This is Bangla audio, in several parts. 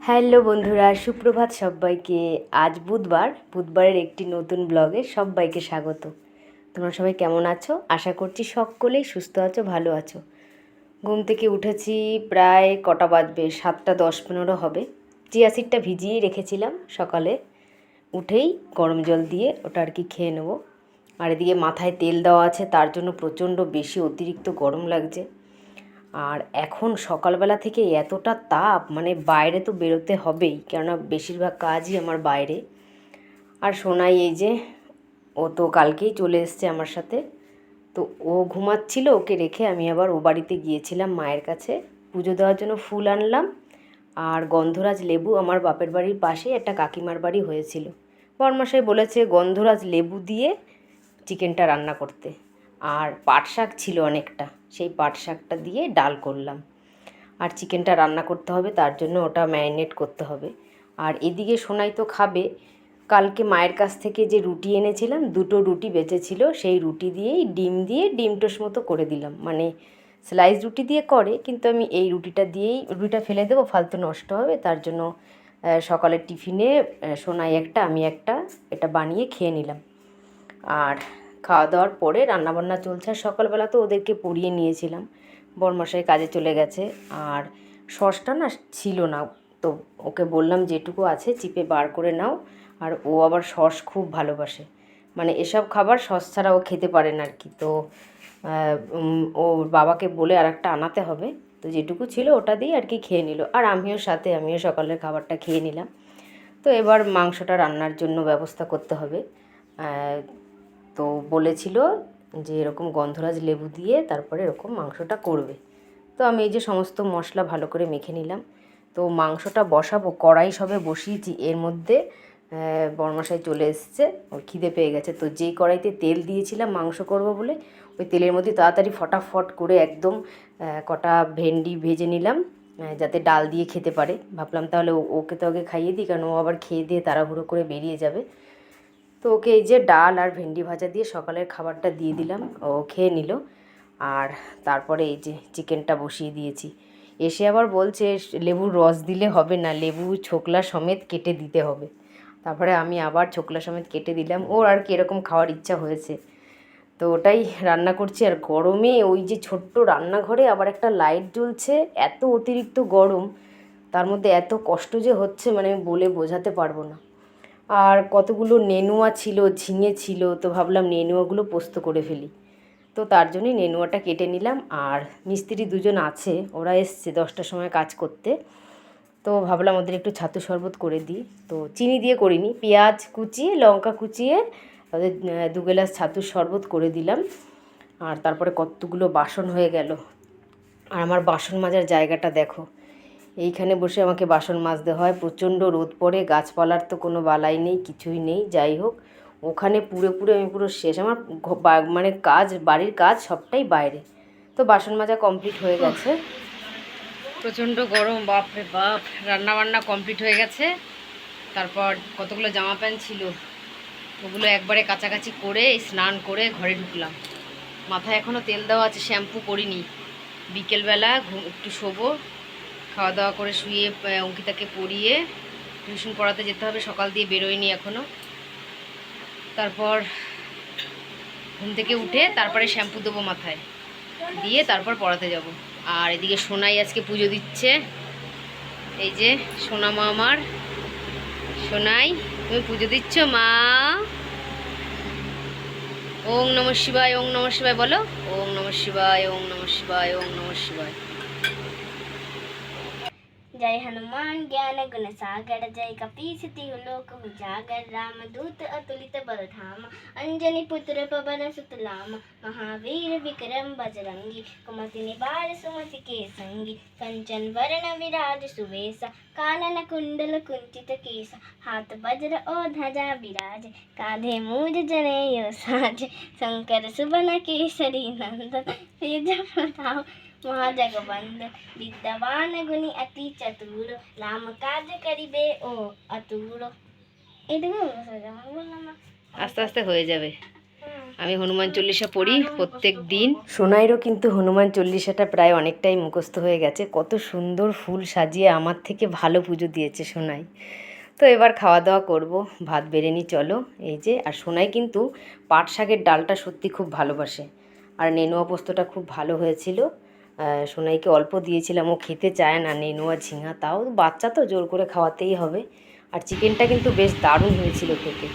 হ্যালো বন্ধুরা, সুপ্রভাত সবাইকে। আজ বুধবারের একটি নতুন ব্লগে সবাইকে স্বাগত। তোমরা সবাই কেমন আছো? আশা করছি সকলেই সুস্থ আছো, ভালো আছো। ঘুম থেকে উঠেছি প্রায় কটা বাজবে, 7:10-15 হবে। চিয়া সিডটা ভিজিয়েই রেখেছিলাম, সকালে উঠেই গরম জল দিয়ে ওটা আর কি খেয়ে নেবো। আর এদিকে মাথায় তেল দেওয়া আছে, তার জন্য প্রচণ্ড বেশি অতিরিক্ত গরম লাগছে। আর এখন সকালবেলা থেকে এতটা তাপ, মানে বাইরে তো বেরোতে হবেই, কেননা বেশিরভাগ কাজই আমার বাইরে। আর সোনাই এই যে, ও তো কালকেই চলে এসছে আমার সাথে। তো ও ঘুমাচ্ছিল, ওকে রেখে আমি আবার ও বাড়িতে গিয়েছিলাম মায়ের কাছে পুজো দেওয়ার জন্য। ফুল আনলাম আর গন্ধরাজ লেবু। আমার বাপের বাড়ির পাশে একটা কাকিমার বাড়ি হয়েছিল, বড়মশাই বলেছে গন্ধরাজ লেবু দিয়ে চিকেনটা রান্না করতে। আর পাট শাক ছিল অনেকটা, সেই পাট শাকটা দিয়ে ডাল করলাম। আর চিকেনটা রান্না করতে হবে, তার জন্য ওটা ম্যারিনেট করতে হবে। আর এদিকে সোনাই তো খাবে। কালকে মায়ের কাছ থেকে যে রুটি এনেছিলাম, 2টো রুটি বেঁচেছিল, সেই রুটি দিয়েই ডিম টোস্ট মতো করে দিলাম। মানে স্লাইস রুটি দিয়ে করে, কিন্তু আমি এই রুটিটা ফেলে দেবো, ফালতু নষ্ট হবে। তার জন্য সকালের টিফিনে সোনাই একটা, আমি একটা, এটা বানিয়ে খেয়ে নিলাম। আর খাওয়া দাওয়ার পরে রান্নাবান্না চলছে। আর সকালবেলা তো ওদেরকে পড়িয়ে নিয়েছিলাম, বড়মশাই কাজে চলে গেছে। আর সসটা না ছিল না, তো ওকে বললাম যেটুকু আছে চিপে বার করে নাও। আর ও আবার সস খুব ভালোবাসে, মানে এসব খাবার সস ছাড়া ও খেতে পারে না আর কি। তো ওর বাবাকে বলে আর একটা আনাতে হবে। তো যেটুকু ছিল ওটা দিয়ে আর কি খেয়ে নিল। আর আমিও সকালের খাবারটা খেয়ে নিলাম। তো এবার মাংসটা রান্নার জন্য ব্যবস্থা করতে হবে। তো বলেছিল যে এরকম গন্ধরাজ লেবু দিয়ে তারপরে এরকম মাংসটা করবে। তো আমি এই যে সমস্ত মশলা ভালো করে মেখে নিলাম। তো মাংসটা বসাবো, কড়াই সবে বসিয়েছি, এর মধ্যে বড়মশাই চলে এসছে, ওর খিদে পেয়ে গেছে। তো যেই কড়াইতে তেল দিয়েছিলাম মাংস করব বলে, ওই তেলের মধ্যে তাড়াতাড়ি ফটাফট করে একদম কটা ভেন্ডি ভেজে নিলাম, যাতে ডাল দিয়ে খেতে পারে। ভাবলাম তাহলে ওকে তো আগে খাইয়ে দিই, কারণ ও আবার খেয়ে দিয়ে তাড়াহুড়ো করে বেরিয়ে যাবে। তো ওকে এই যে ডাল আর ভেন্ডি ভাজা দিয়ে সকালের খাবারটা দিয়ে দিলাম, ও খেয়ে নিল। আর তারপরে এই যে চিকেনটা বসিয়ে দিয়েছি। এসে আবার বলছে লেবুর রস দিলে হবে না, লেবু ছোকলা সমেত কেটে দিতে হবে। তারপরে আমি আবার ছোকলা সমেত কেটে দিলাম। ওর আর কি এরকম খাওয়ার ইচ্ছা হয়েছে, তো ওটাই রান্না করছি। আর গরমে ওই যে ছোট্ট রান্নাঘরে আবার একটা লাইট জ্বলছে, এত অতিরিক্ত গরম, তার মধ্যে এত কষ্ট যে হচ্ছে, মানে বলে বোঝাতে পারবো না। আর কতগুলো নেনুয়া ছিল, ঝিঙে ছিল, তো ভাবলাম নেনুয়াগুলো পোস্ত করে ফেলি। তো তার জন্যই নেনুয়াটা কেটে নিলাম। আর মিস্ত্রি দুজন আছে, ওরা এসছে 10টার সময় কাজ করতে, তো ভাবলাম ওদের একটু ছাতু শরবত করে দিই। তো চিনি দিয়ে করিনি, পেঁয়াজ কুচিয়ে লঙ্কা কুচিয়ে ওদের 2 গ্লাস ছাতুর শরবত করে দিলাম। আর তারপরে কতগুলো বাসন হয়ে গেল। আর আমার বাসন মাজার জায়গাটা দেখো, এইখানে বসে আমাকে বাসন মাজতে হয়। প্রচণ্ড রোদ পড়ে, গাছপালার তো কোনো বালাই নেই, কিছুই নেই। যাই হোক, ওখানে পুরো আমি পুরো শেষ। আমার মানে বাড়ির কাজ সবটাই বাইরে। তো বাসন মাজা কমপ্লিট হয়ে গেছে। প্রচণ্ড গরম, বাপরে বাপ। রান্নাবান্না কমপ্লিট হয়ে গেছে। তারপর কতগুলো জামা প্যান্ট ছিল, ওগুলো একবারে কাচাকাচি করে স্নান করে ঘরে ঢুকলাম। মাথায় এখনও তেল দেওয়া আছে, শ্যাম্পু করিনি। বিকেলবেলা একটু শোবো, খাওয়া দাওয়া করে শুয়ে অঙ্কিতাকে পড়িয়ে টিউশন পড়াতে যেতে হবে। সকাল দিয়ে বেরোয়নি এখনও। তারপর ঘুম থেকে উঠে তারপরে শ্যাম্পু দেবো মাথায়, দিয়ে তারপর পড়াতে যাব। আর এদিকে সোনাই আজকে পুজো দিচ্ছে। এই যে সোনা মা আমার, সোনাই তুমি পুজো দিচ্ছ মা। ওং নমঃ শিবায়, ওং নমঃ শিবায় বলো। ওং নমঃ শিবায়, ওং নমঃ শিবায়, ওং নমঃ শিবায়। जय हनुमान ज्ञान गुण सागर, जय कपीस तिहु लोक उजागर, रामदूत अतुलित बल धाम, अंजनी पुत्र पवन सुत नाम, महावीर विक्रम बजरंगी, कुमति निवार सुमति के संगी, कंचन वरण विराज सुवेशा, कानन कुंडल कुंचित केसा, हाथ वज्र और ध्वजा विराज, कांधे मूज जनेऊ साज, शंकर सुवन केसरी नंदन, तेज प्रताप महाजगबंद, विद्यावान गुणी अति चतुर, राम काज करिबे ओ अतुर। আস্তে আস্তে হয়ে যাবে। আমি হনুমান চল্লিশা পড়ি প্রত্যেক দিন। সোনাইরও কিন্তু হনুমান চল্লিশাটা প্রায় অনেকটাই মুখস্থ হয়ে গেছে। কত সুন্দর ফুল সাজিয়ে আমার থেকে ভালো পুজো দিয়েছে সোনাই। তো এবার খাওয়া দাওয়া করব, ভাত বেড়ে নি চলো। এই যে, আর সোনাই কিন্তু পাট শাকের ডালটা সত্যি খুব ভালোবাসে, আর নেনুয়া পোস্তটা খুব ভালো হয়েছিল। সোনাইকে অল্প দিয়েছিলাম, ও খেতে চায় না নেনুয়া ঝিঙা, তাও বাচ্চা তো জোর করে খাওয়াতেই হবে। আর চিকেনটা কিন্তু বেশ দারুণ হয়েছিল খেতে।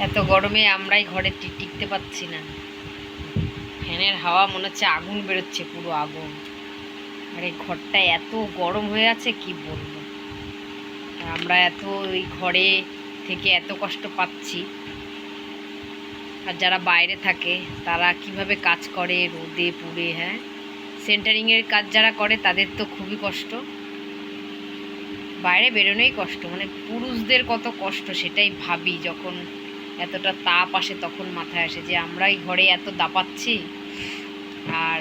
এত গরমে আমরাই ঘরে টিকতে পারছি না, ফ্যানের হাওয়া মনে হচ্ছে আগুন বেরোচ্ছে, পুরো আগুন। আর এই ঘরটা এত গরম হয়ে আছে কি বলবো। আমরা এত ওই ঘরে থেকে এত কষ্ট পাচ্ছি, আর যারা বাইরে থাকে তারা কিভাবে কাজ করে রোদে পুড়ে। হ্যাঁ, সেন্টারিংয়ের কাজ যারা করে তাদের তো খুবই কষ্ট, বাইরে বেরোনোই কষ্ট। মানে পুরুষদের কত কষ্ট সেটাই ভাবি, যখন এতটা তাপ আসে তখন মাথায় আসে যে আমরাই ঘরে এত দাপাচ্ছি, আর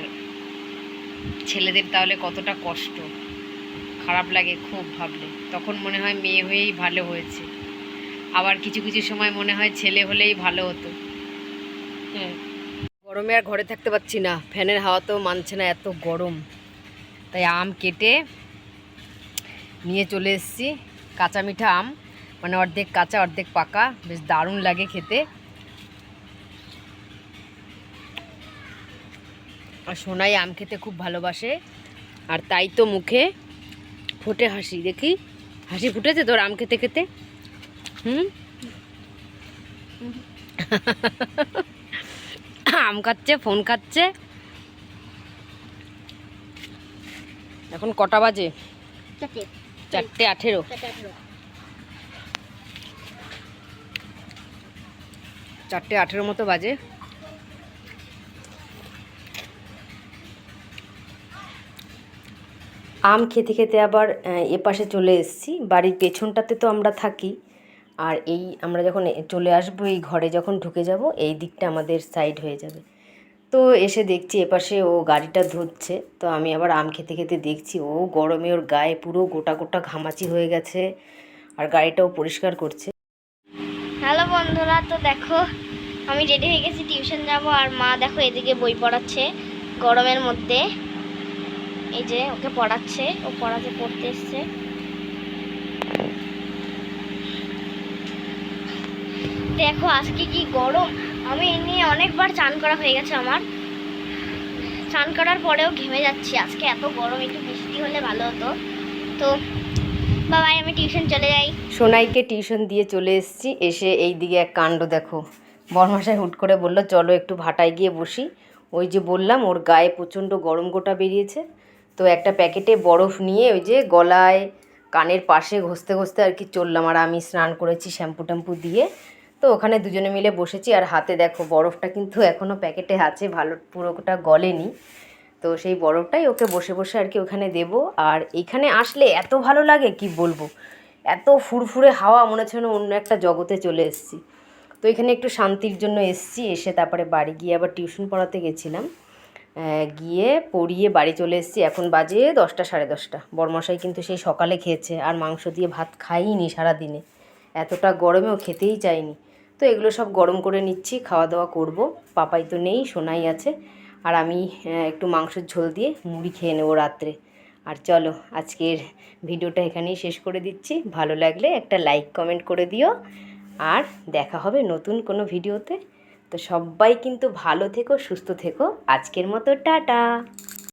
ছেলেদের তাহলে কতটা কষ্ট। খারাপ লাগে খুব ভাবলে, তখন মনে হয় মেয়ে হয়েই ভালো হয়েছে, আবার কিছু কিছু সময় মনে হয় ছেলে হলেই ভালো হতো। হ্যাঁ, গরমে আর ঘরে থাকতে পারছি না, ফ্যানের হাওয়া তো মানছে না, এত গরম। তাই আম কেটে নিয়ে চলে এসেছি, কাঁচা মিঠা আম, মানে অর্ধেক কাঁচা অর্ধেক পাকা, বেশ দারুণ লাগে খেতে। আর সোনাই আম খেতে খুব ভালোবাসে, আর তাই তো মুখে ফোটে হাসি। দেখি, হাসি ফুটেছে তোর আম খেতে খেতে? আম খাচ্ছে, ফোন খাচ্ছে। এখন কটা বাজে? 4:18। 4:18 মতো বাজে। আম খেতে খেতে আবার এপাশে চলে এসেছি, বাড়ির পেছনটাতে তো আমরা থাকি, আর এই আমরা যখন চলে আসবো, এই ঘরে যখন ঢুকে যাব, এই দিকটা আমাদের সাইড হয়ে যাবে। তো এসে দেখছি এপাশে ও গাড়িটা ধুচ্ছে, তো আমি আবার আম খেতে খেতে দেখছি ও গরমে ওর গায়ে পুরো গোটা গোটা ঘামাচি হয়ে গেছে, আর গাড়িটাও পরিষ্কার করছে। হ্যালো বন্ধুরা, তো দেখো আমি রেডি হয়ে গেছি, টিউশন যাব। আর মা দেখো এদিকে বই পড়াচ্ছে গরমের মধ্যে, এই যে ওকে পড়াচ্ছে, ও পড়তে এসছে। দেখো আজকে কি গরম, আমি এমনি অনেকবার চান করা হয়ে গেছে আমার, চান করার পরেও ঘেমে যাচ্ছি। আজকে এত গরম, একটু বৃষ্টি হলে ভালো হতো। তো বাবাই, আমি টিউশন চলে যাই। সোনাইকে টিউশন দিয়ে চলে এসেছি, এসে এই দিকে এক কাণ্ড দেখো। বরমশাই হুট করে বলল চলো একটু ভাটায় গিয়ে বসি। ওই যে বললাম ওর গায়ে প্রচণ্ড গরম গোটা বেরিয়েছে, তো একটা প্যাকেটে বরফ নিয়ে ওই যে গলায় কানের পাশে ঘষতে ঘষতে আর কি চললাম। আর আমি স্নান করেছি শ্যাম্পু ট্যাম্পু দিয়ে, তো ওখানে দুজনে মিলে বসেছি। আর হাতে দেখো বরফটা কিন্তু এখনও প্যাকেটে আছে, ভালো পুরোটা গলেনি। তো সেই বরফটাই ওকে বসে বসে আর কি ওখানে দেবো। আর এইখানে আসলে এত ভালো লাগে কি বলবো, এত ফুরফুরে হাওয়া, মনে হচ্ছে না অন্য একটা জগতে চলে এসেছি। তো এখানে একটু শান্তির জন্য এসেছি, এসে তারপরে বাড়ি গিয়ে আবার টিউশন পড়াতে গেছিলাম, গিয়ে পড়িয়ে বাড়ি চলে এসেছি। এখন বাজে 10টা 10:30। বরমশাই কিন্তু সেই সকালে খেয়েছে, আর মাংস দিয়ে ভাত খাইনি সারাদিনে, এতটা গরমেও খেতেই চাইনি। তো এগুলো সব গরম করে নিচ্ছি, খাওয়া দাওয়া করব। পাপাই তো নেই, সোনাই আছে, আর আমি একটু মাংসের ঝোল দিয়ে মুড়ি খেয়ে নেবো রাত্রে। আর চলো আজকের ভিডিওটা এখানেই শেষ করে দিচ্ছি। ভালো লাগলে একটা লাইক কমেন্ট করে দিও, আর দেখা হবে নতুন কোনো ভিডিওতে। তো সবাই কিন্তু ভালো থেকো, সুস্থ থেকো। আজকের মতো টাটা।